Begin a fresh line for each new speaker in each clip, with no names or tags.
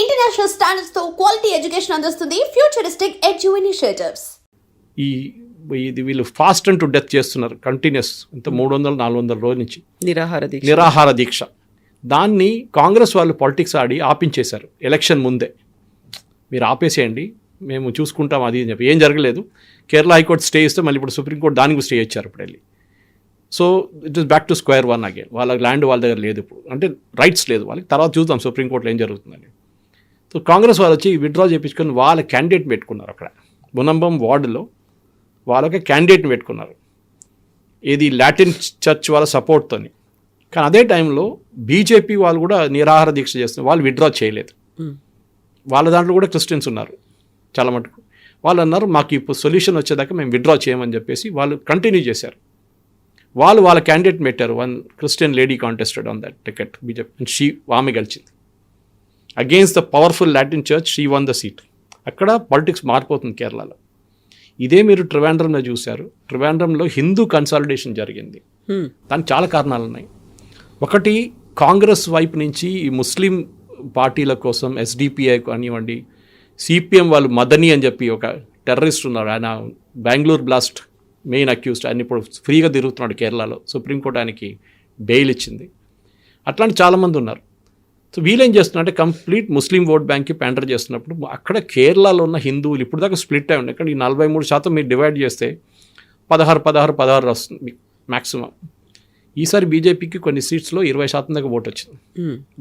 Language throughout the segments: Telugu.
ఇంటర్నేషనల్ స్టాండర్డ్స్ తో క్వాలిటీ ఎడ్యుకేషన్ అందిస్తుంది ఫ్యూచరిస్టిక్ ఎడ్యు ఇనిషియేటివ్స్.
ఇది వీళ్ళు ఫాస్ట్ అండ్ టు డెత్ చేస్తున్నారు కంటిన్యూస్, ఇంత 300-400 రోజుల నుంచి నిరాహార దీక్ష. దాన్ని కాంగ్రెస్ వాళ్ళు పాలిటిక్స్ ఆడి ఆపించేశారు ఎలక్షన్ ముందే. మీరు ఆపేసేయండి, మేము చూసుకుంటాం అది అని చెప్పి. ఏం జరగలేదు. కేరళ హైకోర్టు స్టే ఇస్తే మళ్ళీ ఇప్పుడు సుప్రీంకోర్టు దానికి స్టే ఇచ్చారు ఇప్పుడు వెళ్ళి. So it is back to square one again. వాళ్ళ ల్యాండ్ వాళ్ళ దగ్గర లేదు ఇప్పుడు, అంటే రైట్స్ లేదు వాళ్ళకి. తర్వాత చూద్దాం సుప్రీంకోర్టులో ఏం జరుగుతుందని. సో కాంగ్రెస్ వాళ్ళు వచ్చి విత్డ్రా చేయించుకొని వాళ్ళ క్యాండిడేట్ పెట్టుకున్నారు అక్కడ మునంబం వార్డులో. వాళ్ళకి క్యాండిడేట్ని పెట్టుకున్నారు, ఇది లాటిన్ చర్చ్ వాళ్ళ సపోర్ట్తోని. కానీ అదే టైంలో బీజేపీ వాళ్ళు కూడా నిరాహార దీక్ష చేస్తున్నారు. వాళ్ళు విత్డ్రా చేయలేదు. వాళ్ళ దాంట్లో కూడా క్రిస్టియన్స్ ఉన్నారు చాలా మటుకు. వాళ్ళు అన్నారు మాకు ఇప్పుడు సొల్యూషన్ వచ్చేదాకా మేము విత్డ్రా చేయమని చెప్పేసి వాళ్ళు కంటిన్యూ చేశారు. వాళ్ళ క్యాండిడేట్ పెట్టారు. One Christian lady contested on that ticket BJP, and ఆమె గెలిచింది. Against the powerful Latin church she won the seat. అక్కడ పాలిటిక్స్ మారిపోతుంది కేరళలో. ఇదే మీరు ట్రివాండ్రంలో చూశారు. ట్రివాండ్రంలో హిందూ కన్సాలిడేషన్ జరిగింది. దానికి చాలా కారణాలు ఉన్నాయి. ఒకటి, కాంగ్రెస్ వైపు నుంచి ఈ ముస్లిం పార్టీల కోసం ఎస్డిపిఐ కానివ్వండి, సిపిఎం వాళ్ళు మదనీ అని చెప్పి ఒక టెర్రరిస్ట్ ఉన్నారు, ఆయన బెంగళూరు బ్లాస్ట్ మెయిన్ అక్యూజ్డ్. ఆయన ఇప్పుడు ఫ్రీగా తిరుగుతున్నాడు కేరళలో. సుప్రీంకోర్టు ఆయనకి బెయిల్ ఇచ్చింది. అట్లాంటి చాలామంది ఉన్నారు. సో వీళ్ళేం చేస్తున్నారంటే కంప్లీట్ ముస్లిం ఓట్ బ్యాంక్కి ప్యాండర్ చేస్తున్నప్పుడు అక్కడ కేరళలో ఉన్న హిందువులు ఇప్పుడు దాకా స్ప్లిట్ అయి ఉన్నాయి. ఇక్కడ ఈ 43% మీరు డివైడ్ చేస్తే 16 వస్తుంది మ్యాక్సిమం. ఈసారి బీజేపీకి కొన్ని సీట్స్లో 20% దాకా ఓటు వచ్చింది.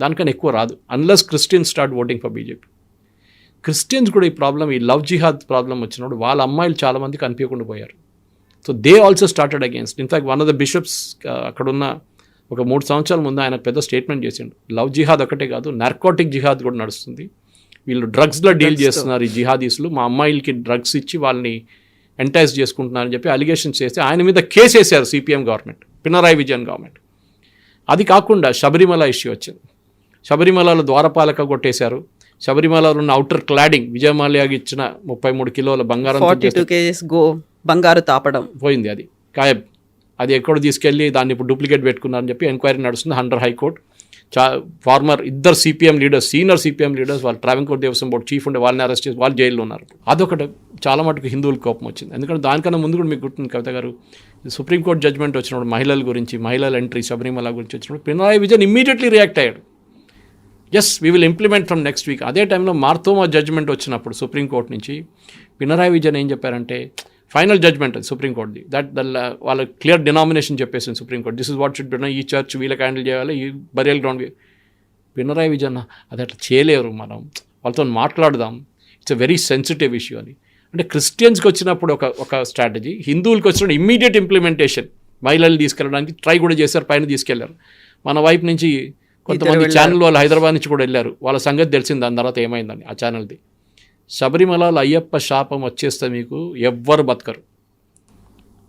దానికన్నా ఎక్కువ రాదు unless Christians start voting for BJP. Christians కూడా ఈ ప్రాబ్లం, ఈ లవ్ జిహాద్ ప్రాబ్లం వచ్చినప్పుడు వాళ్ళ అమ్మాయిలు చాలామంది కనిపించకుండా పోయారు. So they also started against. In fact one of the bishops అక్కడున్న ఒక 3 సంవత్సరాల ముందు ఆయన పెద్ద స్టేట్మెంట్ చేసిండు. లవ్ జిహాద్ ఒకటే కాదు, నార్కోటిక్ జిహాద్ కూడా నడుస్తుంది. వీళ్ళు డ్రగ్స్లో డీల్ చేస్తున్నారు ఈ జిహాదీస్లు. మా అమ్మాయిలకి డ్రగ్స్ ఇచ్చి వాళ్ళని ఎంటైజ్ చేసుకుంటున్నారని చెప్పి అలిగేషన్స్ చేస్తే ఆయన మీద కేసు వేశారు CPM government, Pinarayi Vijayan government. అది కాకుండా శబరిమల ఇష్యూ వచ్చింది. శబరిమలలో ద్వారపాలక కొట్టేశారు. శబరిమలలో ఉన్న అవుటర్ క్లాడింగ్, విజయమాల్యాకి ఇచ్చిన 33 కిలోల
బంగారు తాపడం
పోయింది. అది గాయబ్. అది ఎక్కడ తీసుకెళ్ళి దాన్ని ఇప్పుడు డూప్లికేట్ పెట్టుకున్నారని చెప్పి ఎంక్వైరీ నడుస్తుంది అండర్ హైకోర్టు. ఫార్మర్ ఇద్దరు CPM leaders, senior CPM leaders, వాళ్ళు ట్రావెంకోర్ దేవస్వం బోర్డు చీఫ్ ఉండే వాళ్ళని అరెస్ట్ చేసి వాళ్ళు జైల్లో ఉన్నారు. అదొకటి చాలా మటుకు హిందువులకు కోపం వచ్చింది. ఎందుకంటే దానికన్నా ముందు కూడా మీకు గుర్తుంది కవిత గారు, సుప్రీంకోర్టు జడ్జ్మెంట్ వచ్చినప్పుడు మహిళల గురించి, మహిళల ఎంట్రీ శబరిమల గురించి వచ్చినప్పుడు పినరాయి విజయన్ ఇమ్మీడియట్లీ రియాక్ట్ అయ్యాడు. Yes we will implement from next week. అదే టైంలో మార్తోమా జడ్జ్మెంట్ వచ్చినప్పుడు సుప్రీంకోర్టు నుంచి పినరాయి విజయన్ ఏం చెప్పారంటే, ఫైనల్ జడ్జ్మెంట్ అది సుప్రీంకోర్టుది, దట్ వాళ్ళ క్లియర్ డినామినేషన్ చెప్పేసింది supreme court, this is what should be done, ఈ చర్చ్ వీళ్ళకి హ్యాండిల్ చేయాలి, ఈ బరియల్ గ్రౌండ్. పినరాయి విజయన్ అది అట్లా చేయలేరు, మనం వాళ్ళతో మాట్లాడదాం, it's a very sensitive issue అని. అంటే క్రిస్టియన్స్కి వచ్చినప్పుడు ఒక స్ట్రాటజీ, హిందువులకి వచ్చినప్పుడు ఇమ్మీడియట్ ఇంప్లిమెంటేషన్. మహిళలు తీసుకెళ్ళడానికి ట్రై కూడా చేశారు, పైన తీసుకెళ్లారు. మన వైపు నుంచి కొంతమంది ఛానల్ వాళ్ళు హైదరాబాద్ నుంచి కూడా వెళ్ళారు. వాళ్ళ సంగతి తెలిసింది దాని తర్వాత ఏమైందని ఆ ఛానల్ది. శబరిమలలో అయ్యప్ప శాపం వచ్చేస్తే మీకు ఎవ్వరు బతకరు.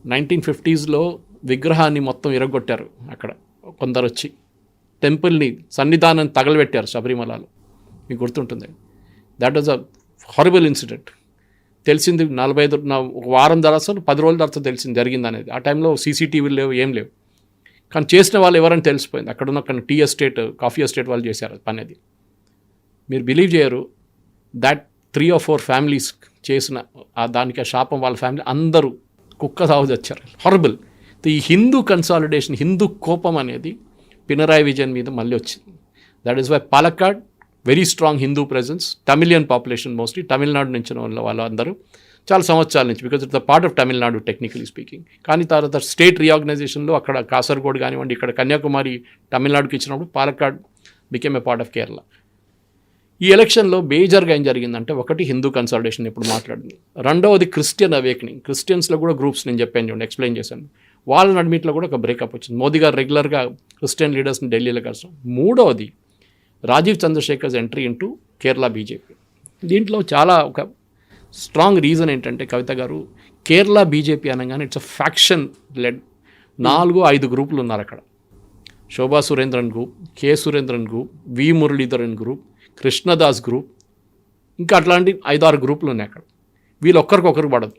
1950s విగ్రహాన్ని మొత్తం ఇరగొట్టారు అక్కడ కొందరు వచ్చి, టెంపుల్ని సన్నిధానం తగలబెట్టారు శబరిమలలో. మీకు గుర్తుంటుంది. That was a horrible incident. తెలిసింది 45 ఒక వారం తర్వాత 10 రోజుల తర్వాత తెలిసింది జరిగింది అనేది. ఆ టైంలో సీసీటీవీలు లేవు, ఏం లేవు. కానీ చేసిన వాళ్ళు ఎవరని తెలిసిపోయింది. అక్కడున్న టీ ఎస్టేట్, కాఫీ ఎస్టేట్ వాళ్ళు చేశారు పని. అది మీరు బిలీవ్ చేయరు, దాట్ 3 or 4 ఫ్యామిలీస్ చేసిన దానికి ఆ శాపం, వాళ్ళ ఫ్యామిలీ అందరూ కుక్క సాగు వచ్చారు. హారబుల్. ఈ హిందూ కన్సాలిడేషన్, హిందూ కోపం అనేది పినరాయి విజయన్ మీద మళ్ళీ వచ్చింది. That is why Palakkad very strong Hindu presence, Tamilian population mostly, Tamil Nadu నుంచి వాళ్ళందరూ చాలా సంవత్సరాల నుంచి, because it's the part of Tamil Nadu technically speaking. కానీ తర్వాత స్టేట్ రీఆర్గనైజేషన్లో అక్కడ కాసర్గోడ్ కానివ్వండి, ఇక్కడ కన్యాకుమారి తమిళనాడుకి ఇచ్చినప్పుడు Palakkad became a part of Kerala. ఈ ఎలక్షన్లో మేజర్గా ఏం జరిగిందంటే, ఒకటి హిందూ కన్సాలిడేషన్ ఇప్పుడు మాట్లాడింది, రెండవది క్రిస్టియన్ అవేకనింగ్. క్రిస్టియన్స్లో కూడా గ్రూప్స్ నేను చెప్పాను చూడండి, ఎక్స్ప్లెయిన్ చేశాను. వాళ్ళ నడిమిట్లో కూడా ఒక బ్రేకప్ వచ్చింది. మోదీ గారు రెగ్యులర్గా క్రిస్టియన్ లీడర్స్ని ఢిల్లీలో కలిసాం. మూడవది Rajeev Chandrasekhar's entry into Kerala BJP. దీంట్లో చాలా ఒక స్ట్రాంగ్ రీజన్ ఏంటంటే కవిత గారు, కేరళ బీజేపీ అనగానే ఇట్స్ అ ఫ్యాక్షన్ లెడ్. 4-5 గ్రూపులు ఉన్నారు అక్కడ. Shobha Surendran group, K Surendran group, V Muraleedharan group, Krishnadas group, ఇంకా అట్లాంటి 5-6 గ్రూపులు ఉన్నాయి అక్కడ. వీళ్ళు ఒక్కరికొకరు పడదు.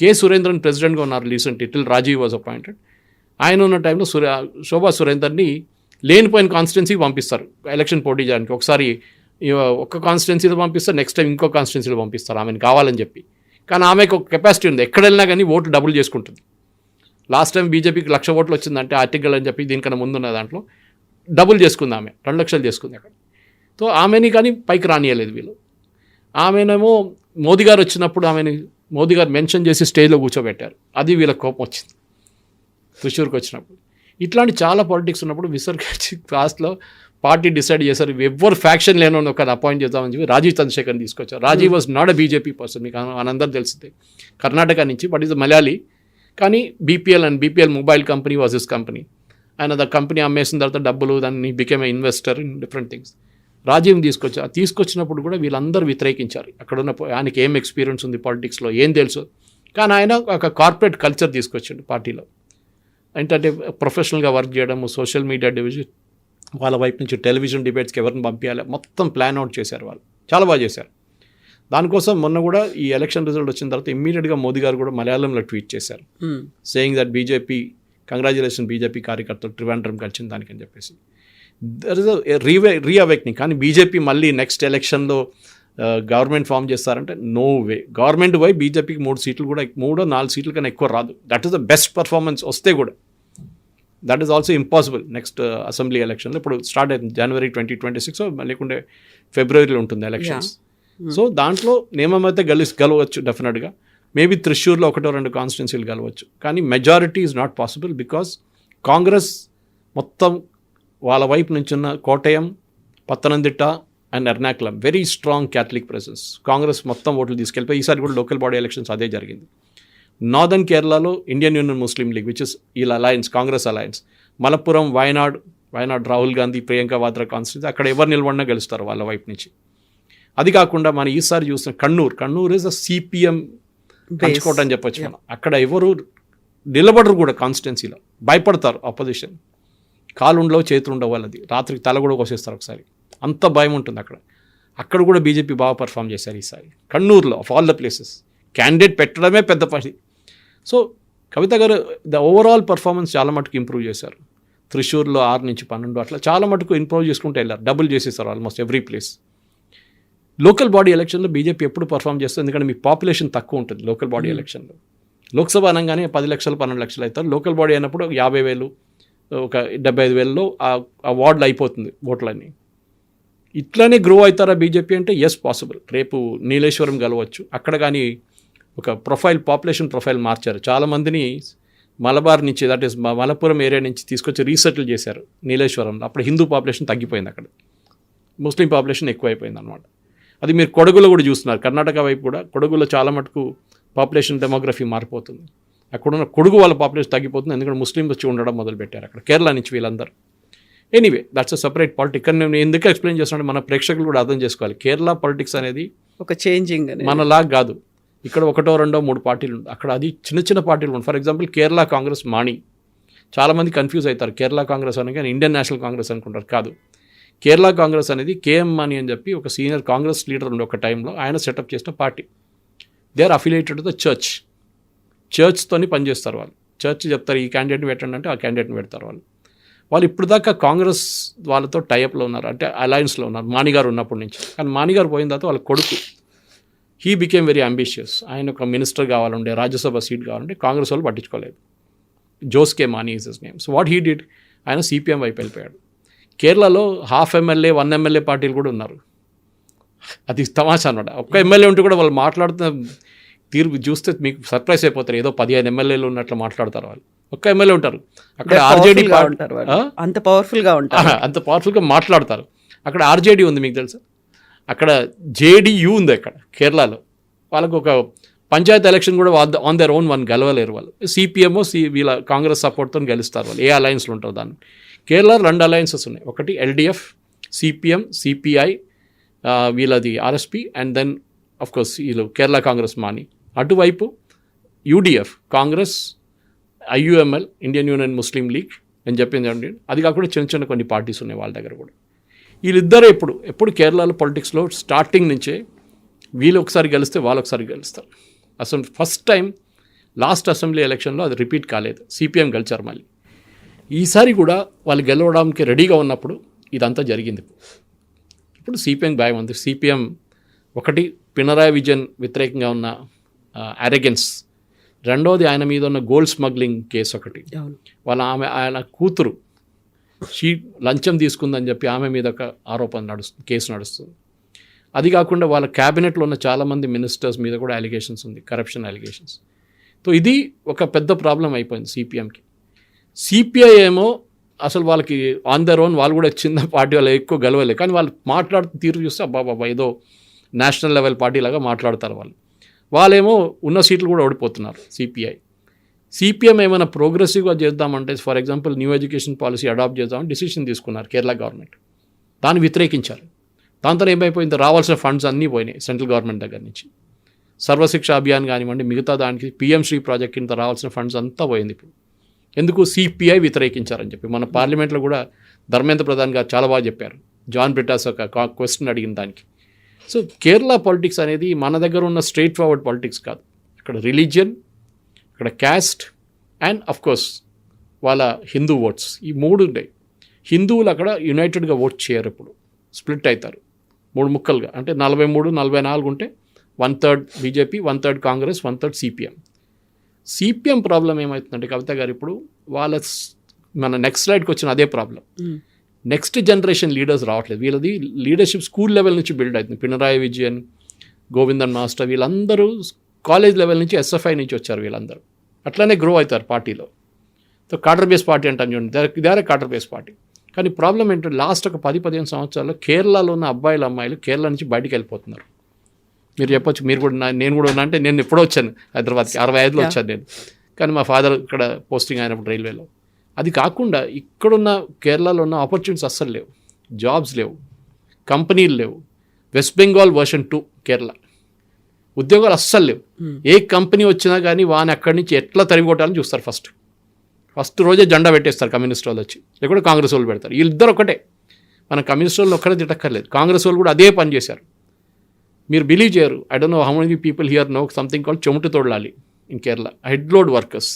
కె సురేంద్రన్ ప్రెసిడెంట్గా ఉన్నారు recently, till Rajeev was appointed. ఆయన ఉన్న టైంలో శోభా సురేందర్ని లేనిపోయిన కాన్స్టిట్యున్సీకి పంపిస్తారు ఎలక్షన్ పోటీ చేయడానికి. ఒకసారి ఒక కాన్స్టిట్యున్సీలో పంపిస్తారు, నెక్స్ట్ టైం ఇంకో కాన్స్టిట్యున్సీలో పంపిస్తారు ఆమెను కావాలని చెప్పి. కానీ ఆమెకు ఒక కెపాసిటీ ఉంది, ఎక్కడ వెళ్ళినా కానీ ఓట్లు డబుల్ చేసుకుంటుంది. లాస్ట్ టైం బీజేపీకి 1,00,000 ఓట్లు వచ్చిందంటే ఆర్టికల్ అని చెప్పి దీనికన్నా ముందున్న దాంట్లో డబుల్ చేసుకుంది ఆమె, 2,00,000 చేసుకుంది అక్కడ. సో ఆమెని కానీ పైకి రానియలేదు వీళ్ళు. ఆమెనేమో మోదీ గారు వచ్చినప్పుడు మోదీ గారు మెన్షన్ చేసి స్టేజ్లో కూర్చోబెట్టారు, అది వీళ్ళకి కోపం వచ్చింది త్రిశూర్కి వచ్చినప్పుడు. ఇట్లాంటి చాలా పాలిటిక్స్ ఉన్నప్పుడు విసర్గచ్చి క్లాస్లో పార్టీ డిసైడ్ చేశారు ఎవ్వరు ఫ్యాక్షన్ లేని ఒక అపాయింట్ చేద్దామని చెప్పి రాజీవ్ చంద్రశేఖర్ని తీసుకొచ్చారు. Rajeev was not a BJP person, మీకు అందరూ తెలిసిందే, కర్ణాటక నుంచి, బట్ ఈజ్ మలయాళీ. కానీ BPL mobile company was his company. ఆయన ద కంపెనీ అమ్మేసిన తర్వాత డబ్బులు దాన్ని became a investor in different things. రాజీవ్ని తీసుకొచ్చినప్పుడు కూడా వీళ్ళందరూ వ్యతిరేకించారు. అక్కడున్న ఆయనకి ఏం ఎక్స్పీరియన్స్ ఉంది పాలిటిక్స్లో, ఏం తెలుసు. కానీ ఆయన ఒక కార్పొరేట్ కల్చర్ తీసుకొచ్చాడు పార్టీలో. ఏంటంటే ప్రొఫెషనల్గా వర్క్ చేయడము, సోషల్ మీడియా డివిజన్, వాళ్ళ వైపు నుంచి టెలివిజన్ డిబేట్స్కి ఎవరిని పంపించాలి మొత్తం ప్లాన్ అవుట్ చేశారు వాళ్ళు, చాలా బాగా చేశారు. దానికోసం మొన్న కూడా ఈ ఎలక్షన్ రిజల్ట్ వచ్చిన తర్వాత ఇమ్మీడియట్గా మోదీ గారు కూడా మలయాళంలో ట్వీట్ చేశారు, saying that BJP congratulation BJP కార్యకర్తలు ట్రివాండ్రం కలిసిన దానికని చెప్పేసి. There is reawakening. కానీ బీజేపీ మళ్ళీ నెక్స్ట్ ఎలక్షన్లో గవర్నమెంట్ ఫామ్ చేస్తారంటే నో వే. గవర్నమెంట్ వై బీజేపీకి 3 సీట్లు కూడా 3-4 సీట్ల కన్నా ఎక్కువ రాదు. That is the best performance వస్తే కూడా. That is also impossible next assembly ఎలక్షన్లో. ఇప్పుడు స్టార్ట్ అవుతుంది January 2026, లేకుంటే ఫిబ్రవరిలో ఉంటుంది ఎలక్షన్స్. సో దాంట్లో నియమం అయితే గెలవచ్చు డెఫినెట్గా. మేబీ త్రిశూర్లో 1-2 కాన్స్టిట్యున్సీలు గెలవచ్చు. కానీ majority is not possible because Congress మొత్తం వాళ్ళ వైపు నుంచున్న Kottayam, Pathanamthitta and Ernakulam very strong Catholic presence. Congress మొత్తం ఓట్లు తీసుకెళ్ళిపోయి ఈసారి కూడా లోకల్ బాడీ ఎలక్షన్స్ అదే జరిగింది. నార్దర్న్ కేరళలో Indian union Muslim league which is వీళ్ళ alliance, Congress alliance. Malappuram, Wayanad Rahul Gandhi, Priyanka Vadra constituency, అక్కడ ఎవరు నిలబడినా గెలుస్తారు వాళ్ళ వైపు నుంచి. అది కాకుండా మనం ఈసారి చూసిన కన్నూర్ ఇస్ అ సిపిఎం పంచుకోట అని చెప్పొచ్చు మనం. అక్కడ ఎవరు నిలబడరు కూడా కాన్స్టిట్యున్సీలో, భయపడతారు ఆపోజిషన్. కాలుండవు చేతులుండవు వాళ్ళది, రాత్రికి తల కూడా కోసేస్తారు ఒకసారి, అంత భయం ఉంటుంది అక్కడ కూడా బీజేపీ బాగా పర్ఫామ్ చేశారు ఈసారి కన్నూరులో. Of all the places candidate పెట్టడమే పెద్ద పని. సో కవిత గారు ద ఓవరాల్ పర్ఫార్మెన్స్ చాలా మటుకు ఇంప్రూవ్ చేశారు. త్రిశూర్లో 6-12 అట్లా చాలా మటుకు ఇంప్రూవ్ చేసుకుంటూ వెళ్ళారు, డబుల్ చేసేసారు almost every place. Local body ఎలక్షన్లో బీజేపీ ఎప్పుడు పర్ఫామ్ చేస్తుంది, ఎందుకంటే మీ పాపులేషన్ తక్కువ ఉంటుంది లోకల్ బాడీ ఎలక్షన్లో. లోక్సభ అనగానే 10 లక్షలు 12 లక్షలు అవుతారు. లోకల్ బాడీ అయినప్పుడు 50,000, ఒక 75,000లో ఆ వార్డులు అయిపోతుంది ఓట్లన్నీ. ఇట్లానే గ్రో అవుతారా బీజేపీ అంటే ఎస్ పాసిబుల్. రేపు నీలేశ్వరం గెలవచ్చు అక్కడ. కానీ ఒక పాపులేషన్ ప్రొఫైల్ మార్చారు. చాలామందిని మలబార్ నుంచి, దట్ ఈస్ మలపురం ఏరియా నుంచి తీసుకొచ్చి రీసెటిల్ చేశారు నీలేశ్వరంలో. అప్పుడు హిందూ పాపులేషన్ తగ్గిపోయింది, అక్కడ ముస్లిం పాపులేషన్ ఎక్కువైపోయింది అనమాట. అది మీరు కొడగులో కూడా చూస్తున్నారు. కర్ణాటక వైపు కూడా కొడగులో చాలా మటుకు పాపులేషన్ డెమోగ్రఫీ మారిపోతుంది. అక్కడున్న కొడుగు వాళ్ళ పాపులేషన్ తగ్గిపోతుంది, ఎందుకంటే ముస్లిం వచ్చి ఉండడం మొదలుపెట్టారు అక్కడ, కేరళ నుంచి వీళ్ళందరూ. Anyway that's a separate politics. కానీ నేను ఎందుకు ఎక్స్ప్లెయిన్ చేస్తున్నాను, మన ప్రేక్షకులు కూడా అర్థం చేసుకోవాలి. కేరళ పాలిటిక్స్ అనేది
ఒక చేంజింగ్
మనలాగా కాదు. ఇక్కడ 1-2-3 పార్టీలు ఉంటాయి, అక్కడ అది చిన్న పార్టీలు ఉంటాయి. ఫర్ ఎగ్జాంపుల్ కేరళ కాంగ్రెస్ మాణి, చాలామంది కన్ఫ్యూజ్ అవుతారు. కేరళ కాంగ్రెస్ అనగా ఇండియన్ నేషనల్ కాంగ్రెస్ అనుకుంటారు, కాదు. కేరళ కాంగ్రెస్ అనేది కేఎం మాణి అని చెప్పి ఒక సీనియర్ కాంగ్రెస్ లీడర్ ఉండే ఒక టైంలో ఆయన సెటప్ చేసిన party. They are affiliated to the చర్చ్తోని పనిచేస్తారు వాళ్ళు. చర్చ్ చెప్తారు ఈ క్యాండిడేట్ని పెట్టండి అంటే ఆ క్యాండిడేట్ని పెడతారు వాళ్ళు ఇప్పుడు దాకా కాంగ్రెస్ వాళ్ళతో టైఅప్లో ఉన్నారు, అంటే అలయన్స్లో ఉన్నారు మాణిగారు ఉన్నప్పటి నుంచి. కానీ మాణిగారు పోయిన తర్వాత వాళ్ళ కొడుకు హీ బికేమ్ వెరీ అంబిషియస్. ఆయన ఒక మినిస్టర్ కావాలంటే, రాజ్యసభ సీట్ కావాలంటే కాంగ్రెస్ వాళ్ళు పట్టించుకోలేదు. Jose K Mani is his name. So what he did, ఆయన సిపిఎం వైపు వెళ్ళిపోయాడు. కేరళలో 1/2 ఎమ్మెల్యే 1 ఎమ్మెల్యే పార్టీలు కూడా ఉన్నారు. అది తమాషా అనమాట. ఒక్క ఎమ్మెల్యే ఉంటే కూడా వాళ్ళు మాట్లాడుతున్న తీర్పు చూస్తే మీకు సర్ప్రైజ్ అయిపోతారు. ఏదో 15 ఎమ్మెల్యేలు ఉన్నట్లు మాట్లాడతారు వాళ్ళు. ఒక్క ఎమ్మెల్యే ఉంటారు అక్కడ. ఆర్జేడీ
అంత పవర్ఫుల్గా ఉంటారు,
అంత పవర్ఫుల్గా మాట్లాడతారు. అక్కడ ఆర్జేడీ ఉంది, మీకు తెలుసా. అక్కడ జేడీయూ ఉంది అక్కడ కేరళలో. వాళ్ళకు ఒక పంచాయతీ ఎలక్షన్ కూడా ఆన్ దర్ ఓన్ వన్ గెలవలేరు వాళ్ళు. సిపిఎంఓ వీళ్ళ కాంగ్రెస్ సపోర్ట్తో గెలుస్తారు వాళ్ళు, ఏ అలయన్స్లో ఉంటారు దాన్ని. కేరళ 2 అలయన్సెస్ ఉన్నాయి, ఒకటి ఎల్డిఎఫ్, సిపిఎం, సిపిఐ, వీళ్ళది ఆర్ఎస్పి, అండ్ దెన్ అఫ్కోర్స్ వీళ్ళు కేరళ కాంగ్రెస్ మాని. అటువైపు UDF, Congress, IUML, Indian union Muslim league అని చెప్పింది అండి. అది కాకుండా చిన్న కొన్ని పార్టీస్ ఉన్నాయి వాళ్ళ దగ్గర కూడా. వీళ్ళిద్దరే ఎప్పుడు కేరళలో పొలిటిక్స్లో స్టార్టింగ్ నుంచే వీళ్ళు ఒకసారి గెలిస్తే వాళ్ళు ఒకసారి గెలుస్తారు. అసలు ఫస్ట్ టైం లాస్ట్ అసెంబ్లీ ఎలక్షన్లో అది రిపీట్ కాలేదు, సిపిఎం గెలిచారు. మళ్ళీ ఈసారి కూడా వాళ్ళు గెలవడానికి రెడీగా ఉన్నప్పుడు ఇదంతా జరిగింది. ఇప్పుడు సిపిఎం భయం ఉంది. సిపిఎం ఒకటి పినరాయి విజయన్ వ్యతిరేకంగా ఉన్న అరెగెన్స్, రెండోది ఆయన మీద ఉన్న గోల్డ్ స్మగ్లింగ్ కేసు ఒకటి, ఆయన కూతురు లంచం తీసుకుందని చెప్పి ఆమె మీద ఒక ఆరోపణ కేసు నడుస్తుంది. అది కాకుండా వాళ్ళ క్యాబినెట్లో ఉన్న చాలామంది మినిస్టర్స్ మీద కూడా అలిగేషన్స్ ఉంది, కరప్షన్ అలిగేషన్స్. సో ఇది ఒక పెద్ద ప్రాబ్లం అయిపోయింది సిపిఎంకి. సిపిఐ ఏమో అసలు వాళ్ళకి ఆన్ దర్ ఓన్, వాళ్ళు కూడా చిన్న పార్టీ వాళ్ళు ఎక్కువ గెలవలేదు, కానీ వాళ్ళు మాట్లాడుతూ తీరు చూస్తే అబ్బాబా ఏదో నేషనల్ లెవెల్ పార్టీ లాగా మాట్లాడతారు వాళ్ళేమో ఉన్న సీట్లు కూడా ఓడిపోతున్నారు. సిపిఎం ఏమైనా ప్రోగ్రెసివ్గా చేద్దామంటే, for example new education policy adopt చేద్దామని డిసిషన్ తీసుకున్నారు కేరళ గవర్నమెంట్, దాన్ని వ్యతిరేకించారు. దాంతో ఏమైపోయింది, రావాల్సిన ఫండ్స్ అన్నీ పోయినాయి సెంట్రల్ గవర్నమెంట్ దగ్గర నుంచి. సర్వశిక్ష అభియాన్ కానివ్వండి, మిగతా దానికి పిఎం శ్రీ ప్రాజెక్ట్ కింద రావాల్సిన ఫండ్స్ అంతా పోయింది. ఇప్పుడు ఎందుకు సిపిఐ వ్యతిరేకించారని చెప్పి మన పార్లమెంట్లో కూడా ధర్మేంద్ర ప్రధాన్ గారు చాలా బాగా చెప్పారు. జాన్ బ్రిటాస్ ఒక క్వశ్చన్ అడిగిన దానికి. సో కేరళ పాలిటిక్స్ అనేది మన దగ్గర ఉన్న స్ట్రైట్ ఫార్వర్డ్ పాలిటిక్స్ కాదు. ఇక్కడ రిలీజియన్, ఇక్కడ క్యాస్ట్ అండ్ అఫ్కోర్స్ వాళ్ళ హిందూ ఓట్స్, ఈ మూడు ఉంటాయి. హిందువులు అక్కడ యునైటెడ్గా ఓట్ చేయరు, ఇప్పుడు స్ప్లిట్ అవుతారు 3 ముక్కలుగా. అంటే 43-44 ఉంటే 1/3 BJP, 1/3 Congress, 1/3 CPM. CPM problem ఏమవుతుందంటే కవిత గారు, ఇప్పుడు వాళ్ళ మన నెక్స్ట్ స్లైడ్కి వచ్చిన అదే ప్రాబ్లం. నెక్స్ట్ జనరేషన్ లీడర్స్ రావట్లేదు. వీళ్ళది లీడర్షిప్ స్కూల్ లెవెల్ నుంచి బిల్డ్ అవుతుంది. పినరాయి విజయన్, గోవిందన్ మాస్టర్ వీళ్ళందరూ కాలేజ్ లెవెల్ నుంచి, ఎస్ఎఫ్ఐ నుంచి వచ్చారు వీళ్ళందరూ. అట్లానే గ్రో అవుతారు పార్టీలో. సో కాడర్ బేస్ పార్టీ అంటాం చూడండి, ఇదే కాడర్ బేస్ పార్టీ. కానీ ప్రాబ్లం ఏంటంటే లాస్ట్ ఒక 10-15 సంవత్సరాల్లో కేరళలో ఉన్న అబ్బాయిలు అమ్మాయిలు కేరళ నుంచి బయటికి వెళ్ళిపోతున్నారు. మీరు చెప్పొచ్చు, మీరు కూడా నేను కూడా ఉన్నా అంటే నేను ఎప్పుడో వచ్చాను హైదరాబాద్కి, 65లో వచ్చాను నేను. కానీ మా ఫాదర్ ఇక్కడ పోస్టింగ్ అయినప్పుడు రైల్వేలో. అది కాకుండా ఇక్కడున్న కేరళలో ఉన్న ఆపర్చునిటీస్ అస్సలు లేవు, జాబ్స్ లేవు, కంపెనీలు లేవు. వెస్ట్ బెంగాల్ వర్షన్ 2 కేరళ, ఉద్యోగాలు అస్సలు లేవు. ఏ కంపెనీ వచ్చినా కానీ వాని అక్కడి నుంచి ఎట్లా తరిమి కొట్టాలని చూస్తారు. ఫస్ట్ రోజే జెండా పెట్టేస్తారు కమ్యూనిస్ట్ వాళ్ళు వచ్చి, లేకుంటే కాంగ్రెస్ వాళ్ళు పెడతారు. వీళ్ళిద్దరు ఒకటే, మన కమ్యూనిస్ట్ వాళ్ళు ఒక్కడే తిట్టక్కర్లేదు, కాంగ్రెస్ వాళ్ళు కూడా అదే పని చేశారు. మీరు బిలీవ్ చేయరు, I don't know how many people here know something called చెమట తోడలాలి in Kerala. Head load workers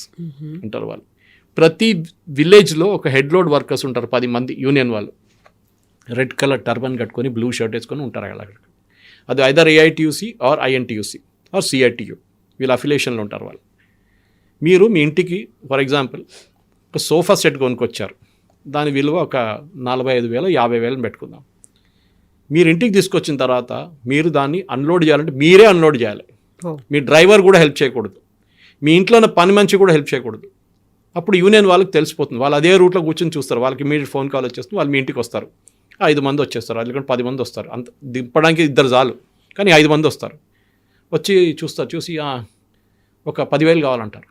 అంటారు వాళ్ళు. ప్రతి విలేజ్లో ఒక హెడ్ లోడ్ వర్కర్స్ ఉంటారు, 10 మంది యూనియన్ వాళ్ళు. రెడ్ కలర్ టర్బన్ కట్టుకొని బ్లూ షర్ట్ వేసుకొని ఉంటారు అక్కడ. అది either AITUC or INTUC or CITU, వీళ్ళ అఫిలియేషన్లో ఉంటారు వాళ్ళు. మీరు మీ ఇంటికి ఫర్ ఎగ్జాంపుల్ ఒక సోఫా సెట్ కొనుక్కొచ్చారు, దాని విలువ ఒక 45,000 50,000 పెట్టుకుందాం. మీరు ఇంటికి తీసుకొచ్చిన తర్వాత మీరు దాన్ని అన్లోడ్ చేయాలంటే మీరే అన్లోడ్ చేయాలి. మీ డ్రైవర్ కూడా హెల్ప్ చేయకూడదు, మీ ఇంట్లో ఉన్న పని మనిషి కూడా హెల్ప్ చేయకూడదు. అప్పుడు యూనియన్ వాళ్ళకి తెలిసిపోతుంది, వాళ్ళు అదే రూట్లో కూర్చొని చూస్తారు, వాళ్ళకి ఇమీడియట్ ఫోన్ కాల్ వచ్చేస్తుంది, వాళ్ళు మీ ఇంటికి వస్తారు. 5 మంది వచ్చేస్తారు, లేకుంటే 10 మంది వస్తారు. అంత దింపడానికి 2 చాలు, కానీ 5 మంది వస్తారు. వచ్చి చూసి ఒక 10,000 కావాలంటారు.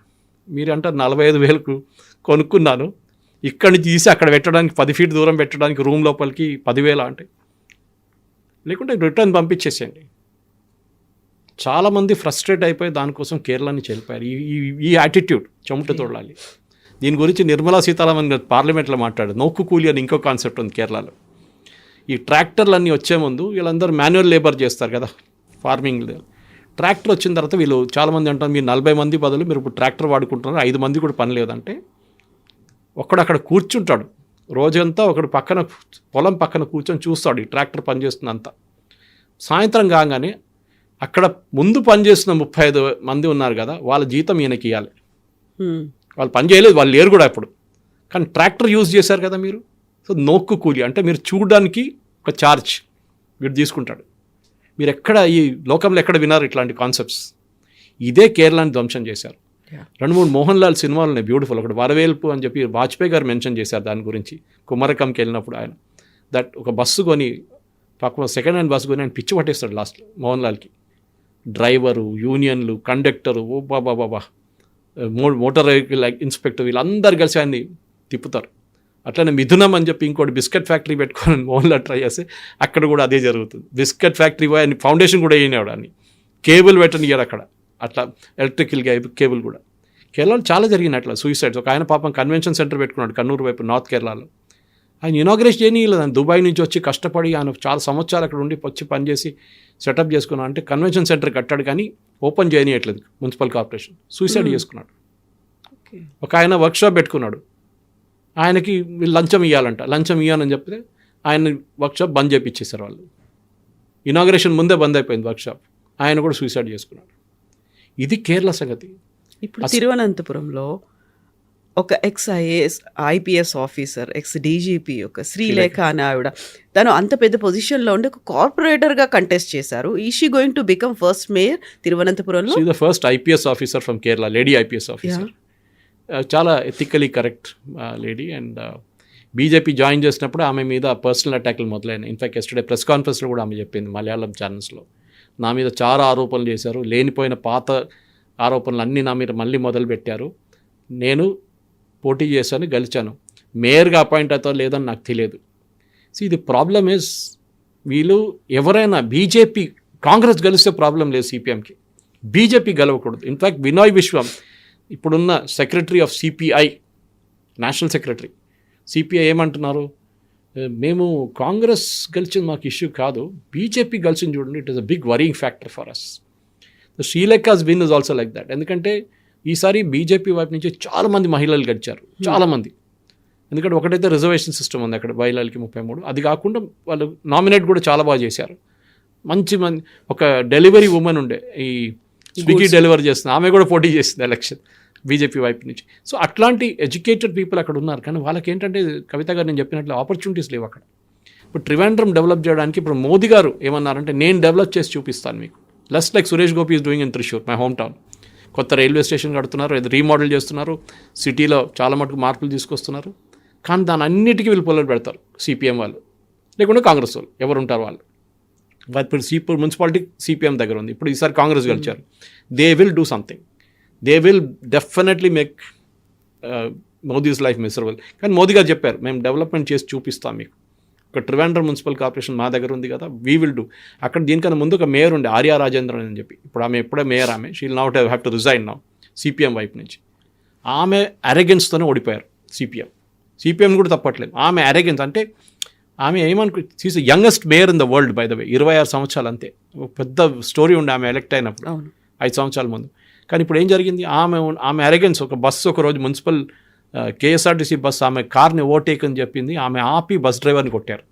మీరు అంటారు 45,000కు కొనుక్కున్నాను, ఇక్కడి నుంచి తీసి అక్కడ పెట్టడానికి 10 ఫీట్ దూరం పెట్టడానికి రూమ్ లోపలికి 10,000 అంటే, లేకుంటే రిటర్న్ పంపించేసేయండి. చాలామంది ఫ్రస్ట్రేట్ అయిపోయి దానికోసం కేరళ నుంచి వెళ్ళిపోయారు. ఈ యాటిట్యూడ్ చెమట తోడాలి. దీని గురించి నిర్మలా సీతారామన్ గారు పార్లమెంట్లో మాట్లాడారు. నోక్కు కూలి అని ఇంకో కాన్సెప్ట్ ఉంది కేరళలో. ఈ ట్రాక్టర్లు వచ్చే ముందు వీళ్ళందరూ మాన్యువల్ లేబర్ చేస్తారు కదా ఫార్మింగ్. ట్రాక్టర్ వచ్చిన తర్వాత వీళ్ళు చాలామంది అంటారు, మీరు 40 మంది బదులు మీరు ఇప్పుడు ట్రాక్టర్ వాడుకుంటున్నారు, 5 మంది కూడా పని లేదంటే, ఒకడు అక్కడ కూర్చుంటాడు రోజంతా, ఒకడు పక్కన పొలం పక్కన కూర్చొని చూస్తాడు ఈ ట్రాక్టర్ పనిచేస్తున్నంత. సాయంత్రం కాగానే అక్కడ ముందు పనిచేస్తున్న 35 మంది ఉన్నారు కదా, వాళ్ళ జీతం ఈయనకి ఇవ్వాలి. వాళ్ళు పని చేయలేదు, వాళ్ళు లేరు కూడా ఇప్పుడు, కానీ ట్రాక్టర్ యూజ్ చేశారు కదా మీరు. సో నోక్కు కూలి అంటే మీరు చూడడానికి ఒక ఛార్జ్ వీడు తీసుకుంటాడు. మీరు ఎక్కడ ఈ లోకంలో ఎక్కడ విన్నారు ఇట్లాంటి కాన్సెప్ట్స్? ఇదే కేరళని ధ్వంసం చేశారు. 2-3 మోహన్ లాల్ సినిమాలు ఉన్నాయి బ్యూటిఫుల్. ఒకటి వరవేల్పు అని చెప్పి వాజ్పేయి గారు మెన్షన్ చేశారు దాని గురించి. కుమరకంకి వెళ్ళినప్పుడు ఆయన ఒక బస్సు కొని, పక్క సెకండ్ హ్యాండ్ బస్సు కొని ఆయన పిచ్చి పట్టేస్తాడు లాస్ట్లో మోహన్ లాల్కి. డ్రైవరు, యూనియన్లు, కండక్టరు, ఓ బాబా మోటార్ వెహికల్ ఇన్స్పెక్టర్ వీళ్ళందరూ కలిసి ఆయన్ని తిప్పుతారు. అట్లనే మిథునం అని చెప్పి ఇంకోటి బిస్కెట్ ఫ్యాక్టరీ పెట్టుకొని మోహన్లాల్ ట్రై చేస్తే అక్కడ కూడా అదే జరుగుతుంది. బిస్కెట్ ఫ్యాక్టరీ పోయి ఆయన ఫౌండేషన్ కూడా వేయనివాడు, అని కేబుల్ పెట్టనియాడు అక్కడ. అట్లా ఎలక్ట్రికల్ కేబుల్ కూడా. కేరళలో చాలా జరిగినాయి అట్లా సూసైడ్స్. ఒక ఆయన పాపం కన్వెన్షన్ సెంటర్ పెట్టుకున్నాడు కన్నూరు వైపు నార్త్ కేరళలో. ఆయన ఇనాగ్రేట్ చేయనీయలేదు. ఆయన దుబాయ్ నుంచి వచ్చి కష్టపడి ఆయన చాలా సంవత్సరాలు అక్కడ ఉండి వచ్చి పనిచేసి సెటప్ చేసుకున్నాడు. అంటే కన్వెన్షన్ సెంటర్ కట్టాడు కానీ ఓపెన్ చేయనీయట్లేదు మున్సిపల్ కార్పొరేషన్. సూసైడ్ చేసుకున్నాడు. ఒక ఆయన వర్క్షాప్ పెట్టుకున్నాడు, ఆయనకి లంచం ఇవ్వాలంట. లంచం ఇవ్వాలని చెప్తే ఆయన వర్క్షాప్ బంద్ చేయించేశారు వాళ్ళు. ఇనాగ్రేషన్ ముందే బంద్ అయిపోయింది వర్క్షాప్. ఆయన కూడా సూసైడ్ చేసుకున్నాడు. ఇది కేరళ సంగతి.
ఇప్పుడు తిరువనంతపురంలో ఒక ఐపీఎస్ ఆఫీసర్, డీజీపీ, ఒక శ్రీలేఖ అనే ఆవిడ, తను అంత పెద్ద పొజిషన్లో ఉండి ఒక కార్పొరేటర్గా కంటెస్ట్ చేశారు. Is she going to become first mayor తిరువనంతపురంలో?
She the first IPS officer from Kerala, lady IPS officer. చాలా ethically correct lady. And BJP join చేసినప్పుడు ఆమె మీద పర్సనల్ అటాక్లు మొదలైనాయి. ఇన్ఫాక్ట్ ఎస్టర్డే ప్రెస్ కాన్ఫరెన్స్లో కూడా ఆమె చెప్పింది మలయాళం ఛానల్స్లో, నా మీద చాలా ఆరోపణలు చేశారు, లేనిపోయిన పాత ఆరోపణలు అన్నీ నా మీద మళ్ళీ మొదలు పెట్టారు, నేను పోటీ చేశాను, గెలిచాను, మేయర్గా అపాయింట్ అవుతారో లేదని నాకు తెలియదు. సో ఇది ప్రాబ్లమ్ ఇస్, వీళ్ళు ఎవరైనా బీజేపీ కాంగ్రెస్ గెలిస్తే ప్రాబ్లం లేదు సిపిఎంకి, బీజేపీ గెలవకూడదు. ఇన్ఫ్యాక్ట్ వినయ్ విశ్వం ఇప్పుడున్న secretary of CPI, national secretary CPI ఏమంటున్నారు, మేము కాంగ్రెస్ గెలిచింది మాకు ఇష్యూ కాదు, బీజేపీ గెలిచింది చూడండి, it is a big worrying factor for us. Sreelekha's win is also like that. ఎందుకంటే ఈసారి బీజేపీ వైపు నుంచి చాలామంది మహిళలు గెలిచారు, చాలామంది. ఎందుకంటే ఒకటైతే రిజర్వేషన్ సిస్టమ్ ఉంది అక్కడ, మహిళలకి 33, అది కాకుండా వాళ్ళు నామినేట్ కూడా చాలా బాగా చేశారు. మంచి ఒక డెలివరీ ఉమెన్ ఉండే, ఈ స్విగ్గీ డెలివరీ చేస్తుంది, ఆమె కూడా పోటీ చేసింది ఎలక్షన్ బీజేపీ వైపు నుంచి. సో అట్లాంటి ఎడ్యుకేటెడ్ పీపుల్ అక్కడ ఉన్నారు. కానీ వాళ్ళకి ఏంటంటే కవిత గారు నేను చెప్పినట్లు ఆపర్చునిటీస్ లేవు అక్కడ. ఇప్పుడు ట్రివాండ్రం డెవలప్ చేయడానికి ఇప్పుడు మోదీ గారు ఏమన్నారంటే, నేను డెవలప్ చేసి చూపిస్తాను మీకు, less like Suresh Gopi is doing in Thrissur, my home town. కొత్త రైల్వే స్టేషన్ కడుతున్నారు, అది రీమోడల్ చేస్తున్నారు, సిటీలో చాలా మటుకు మార్పులు తీసుకొస్తున్నారు. కానీ దాని అన్నిటికీ వీళ్ళు పొలలు పెడతారు సిపిఎం వాళ్ళు, లేకుంటే కాంగ్రెస్ వాళ్ళు, ఎవరు ఉంటారు వాళ్ళు. ఇప్పుడు మున్సిపాలిటీ సిపిఎం దగ్గర ఉంది, ఇప్పుడు ఈసారి కాంగ్రెస్ గెలిచారు. They will do something, they will definitely make Modi's life miserable. కానీ మోదీ గారు చెప్పారు, మేము డెవలప్మెంట్ చేసి చూపిస్తాం మీకు. ఒక ట్రివాండ్రం మున్సిపల్ కార్పొరేషన్ మా దగ్గర ఉంది కదా, వీ విల్ డూ. అక్కడ దీనికన్నా ముందు ఒక మేయర్ ఉండే, ఆర్యా రాజేంద్రన్ అని చెప్పి, ఇప్పుడు ఆమె ఎప్పుడే మేయర్, ఆమె she'll now have to resign now CPM వైపు నుంచి. ఆమె అరెగెన్స్తోనే ఓడిపోయారు సిపిఎం కూడా తప్పట్లేదు. ఆమె అరెగెన్స్ అంటే ఆమె sees youngest mayor in the world by the way, 26 సంవత్సరాలు అంతే. పెద్ద స్టోరీ ఉండే ఆమె ఎలక్ట్ అయినప్పుడు 5 సంవత్సరాల ముందు. కానీ ఇప్పుడు ఏం జరిగింది, ఆమె అరెగెన్స్, ఒక బస్సు ఒకరోజు మున్సిపల్ కేఎస్ఆర్టీసీ బస్సు ఆమె కార్ని ఓవర్టేక్ అని చెప్పింది, ఆమె ఆపి బస్ డ్రైవర్ని కొట్టారు,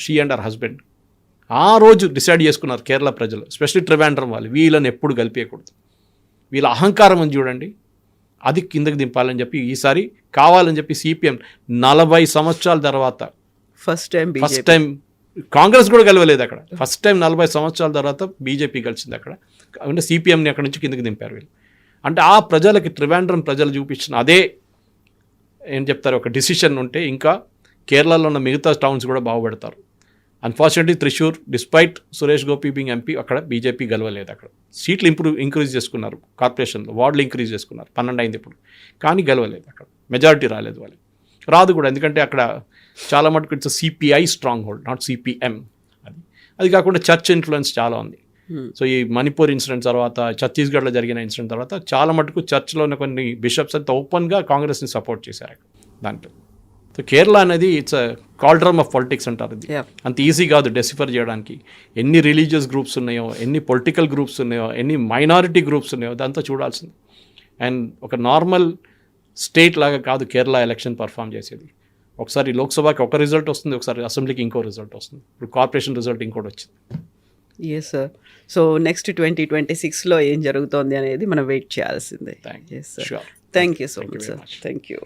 షీ అండ్ హర్ హస్బెండ్. ఆ రోజు డిసైడ్ చేసుకున్నారు కేరళ ప్రజలు, ఎస్పెషల్లీ ట్రివాండ్రం వాళ్ళు, వీళ్ళని ఎప్పుడు కలిపేయకూడదు, వీళ్ళ అహంకారం అని చూడండి, అది కిందకి దింపాలని చెప్పి ఈసారి కావాలని చెప్పి సిపిఎం 40 సంవత్సరాల తర్వాత ఫస్ట్ టైం కాంగ్రెస్ కూడా గెలవలేదు అక్కడ, ఫస్ట్ టైం 40 సంవత్సరాల తర్వాత బీజేపీ గెలిచింది అక్కడ. అంటే సిపిఎంని అక్కడ నుంచి కిందకి దింపారు వీళ్ళు. అంటే ఆ ప్రజలకి, ట్రివాండ్రం ప్రజలు చూపించిన అదే ఏం చెప్తారు, ఒక డిసిషన్ ఉంటే ఇంకా కేరళలో ఉన్న మిగతా టౌన్స్ కూడా బాగుపడతారు. Unfortunately Thrissur, despite Suresh Gopi being MP, అక్కడ బీజేపీ గెలవలేదు. అక్కడ సీట్లు ఇంక్రీజ్ చేసుకున్నారు, కార్పొరేషన్లో వార్డులు ఇంక్రీజ్ చేసుకున్నారు, 12 అయింది ఇప్పుడు, కానీ గెలవలేదు. అక్కడ మెజారిటీ రాలేదు, వాళ్ళకి రాదు కూడా. ఎందుకంటే అక్కడ చాలా మటుకు it's CPI strong hold, not CPM. అది కాకుండా చర్చ్ ఇన్ఫ్లుయెన్స్ చాలా ఉంది. సో ఈ మణిపూర్ ఇన్సిడెంట్ తర్వాత, ఛత్తీస్గఢ్లో జరిగిన ఇన్సిడెంట్ తర్వాత చాలా మటుకు చర్చ్లో ఉన్న కొన్ని బిషప్స్ అంతా ఓపెన్గా కాంగ్రెస్ని సపోర్ట్ చేశారు దాంట్లో. సో కేరళ అనేది ఇట్స్ అ కాల్డ్రమ్ ఆఫ్ పాలిటిక్స్ అంటారు. ఇది అంత ఈజీ కాదు డెసిఫర్ చేయడానికి. ఎన్ని రిలీజియస్ గ్రూప్స్ ఉన్నాయో, ఎన్ని పొలిటికల్ గ్రూప్స్ ఉన్నాయో, ఎన్ని మైనారిటీ గ్రూప్స్ ఉన్నాయో, అదంతా చూడాల్సింది. అండ్ ఒక నార్మల్ స్టేట్ లాగా కాదు కేరళ ఎలక్షన్ పర్ఫామ్ చేసేది. ఒకసారి లోక్సభకి ఒక రిజల్ట్ వస్తుంది, ఒకసారి అసెంబ్లీకి ఇంకో రిజల్ట్ వస్తుంది, ఇప్పుడు కార్పొరేషన్ రిజల్ట్ ఇంకోటి వచ్చింది.
Yes sir. సో నెక్స్ట్ 2026లో ఏం జరుగుతోంది అనేది మనం వెయిట్ చేయాల్సిందే.
Thank you so much
sir. Thank you.